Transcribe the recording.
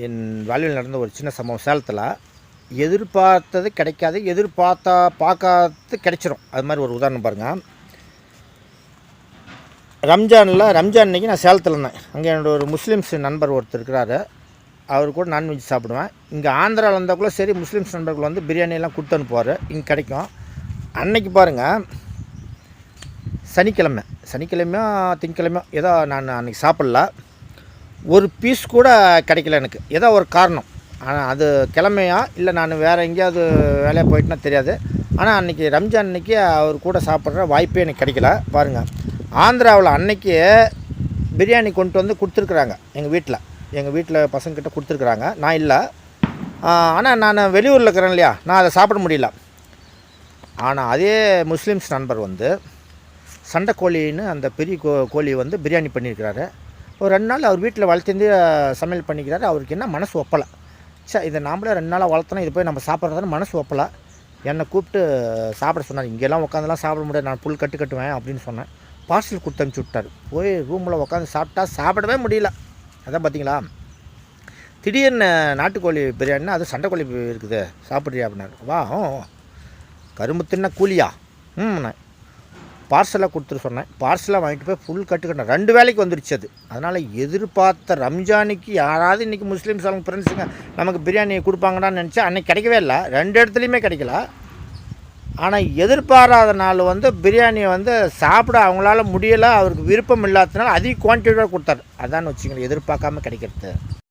என் வாழ்வில் நடந்த ஒரு சின்ன சம்பவம். சேலத்தில் எதிர்பார்த்தது கிடைக்காது, பார்க்காதது கிடைச்சிரும். அது மாதிரி ஒரு உதாரணம் பாருங்கள். ரம்ஜான் அன்றைக்கி நான் சேலத்தில் இருந்தேன். அங்கே என்னோடய ஒரு முஸ்லீம்ஸ் நண்பர் ஒருத்தர் இருக்கிறாரு. அவர் கூட நான்வெஜ் சாப்பிடுவேன். இங்கே ஆந்திராவில் இருந்தால் கூட சரி, முஸ்லீம்ஸ் நண்பர்கள் வந்து பிரியாணியெல்லாம் கொடுத்து அனுப்புவார். இங்கே கிடைக்கும். அன்னைக்கு பாருங்கள், சனிக்கிழமையோ திங்கக்கிழமையோ ஏதோ நான் அன்றைக்கி சாப்பிடல. ஒரு பீஸ் கூட கிடைக்கல எனக்கு. ஏதோ ஒரு காரணம். ஆனால் அது கிழமையா இல்லை நான் வேறு எங்கேயாவது வேலையாக போயிட்டுனா தெரியாது. ஆனால் அன்றைக்கி ரம்ஜான் அன்றைக்கி அவர் கூட சாப்பிட்ற வாய்ப்பே எனக்கு கிடைக்கல. பாருங்கள், ஆந்திராவில் அன்றைக்கி பிரியாணி கொண்டு வந்து கொடுத்துருக்குறாங்க. எங்கள் வீட்டில் பசங்கக்கிட்ட கொடுத்துருக்குறாங்க. நான் இல்லை. ஆனால் நான் வெளியூரில் இருக்கிறேன் இல்லையா, நான் அதை சாப்பிட முடியல. ஆனால் அதே முஸ்லீம்ஸ் நண்பர் வந்து சண்டைக்கோழின்னு அந்த பெரிய கோழி வந்து பிரியாணி பண்ணியிருக்கிறாரு. ஒரு 2 நாள் அவர் வீட்டில் வளர்த்துந்து சமையல் பண்ணிக்கிறாரு. அவருக்கு என்ன மனசு ஒப்பலை. இதை நாமளே 2 நாளாக வளர்த்தோன்னா இது போய் நம்ம சாப்பிட்றதான்னு மனசு ஒப்பலை. என்னை கூப்பிட்டு சாப்பிட சொன்னார். இங்கெல்லாம் உட்காந்துலாம் சாப்பிட முடியாது, நான் புல் கட்டுவேன் அப்படின்னு சொன்னேன். பார்சல் கொடுத்து அனுப்பிச்சி விட்டார். போய் ரூமில் உட்காந்து சாப்பிடவே முடியல. அதான் பார்த்தீங்களா, திடீர்னு நாட்டுக்கோழி பிரியாணினா அது சண்டைக்கோழி இருக்குது சாப்பிட்றியா அப்படின்னாரு. வா, கரும்பு தின்ன கூலியா? நான் பார்சலாக கொடுத்துட்டு சொன்னேன். பார்சலாக வாங்கிட்டு போய் ஃபுல் கட்டுக்கட்டேன். 2 வேலைக்கு வந்துடுச்சு அது. அதனால் எதிர்பார்த்த ரம்ஜானுக்கு யாராவது இன்றைக்கி முஸ்லீம்ஸ் அவங்க ஃப்ரெண்ட்ஸுங்க நமக்கு பிரியாணி கொடுப்பாங்கடான்னு நினச்சா அன்றைக்கி கிடைக்கவே இல்லை. 2 இடத்துலையுமே கிடைக்கல. ஆனால் எதிர்பாராத நாள் வந்து பிரியாணியை வந்து சாப்பிட அவங்களால முடியலை, அவருக்கு விருப்பம் இல்லாததுனால அதிக குவான்டிட்டியாக கொடுத்தாரு. அதான் வச்சுக்கோங்க எதிர்பார்க்காம கிடைக்கிறது.